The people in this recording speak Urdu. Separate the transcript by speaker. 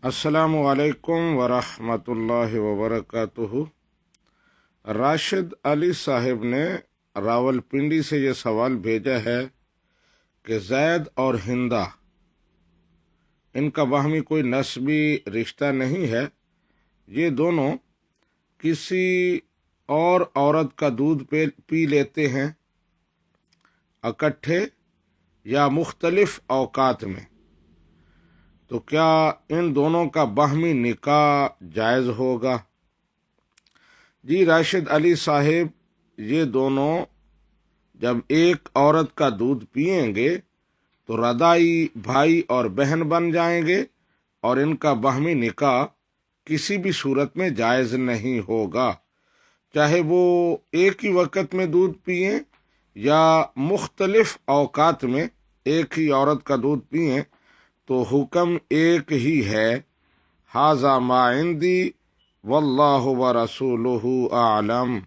Speaker 1: السلام علیکم ورحمۃ اللہ وبرکاتہ۔ راشد علی صاحب نے راولپنڈی سے یہ سوال بھیجا ہے کہ زید اور ہندا ان کا باہمی کوئی نسبی رشتہ نہیں ہے، یہ دونوں کسی اور عورت کا دودھ پی لیتے ہیں اکٹھے یا مختلف اوقات میں، تو کیا ان دونوں کا باہمی نکاح جائز ہوگا؟ جی راشد علی صاحب، یہ دونوں جب ایک عورت کا دودھ پئیں گے تو رضاعی بھائی اور بہن بن جائیں گے، اور ان کا باہمی نکاح کسی بھی صورت میں جائز نہیں ہوگا، چاہے وہ ایک ہی وقت میں دودھ پئیں یا مختلف اوقات میں ایک ہی عورت کا دودھ پئیں، تو حکم ایک ہی ہے۔ ھذا ما عندی واللہ ورسولہ اعلم۔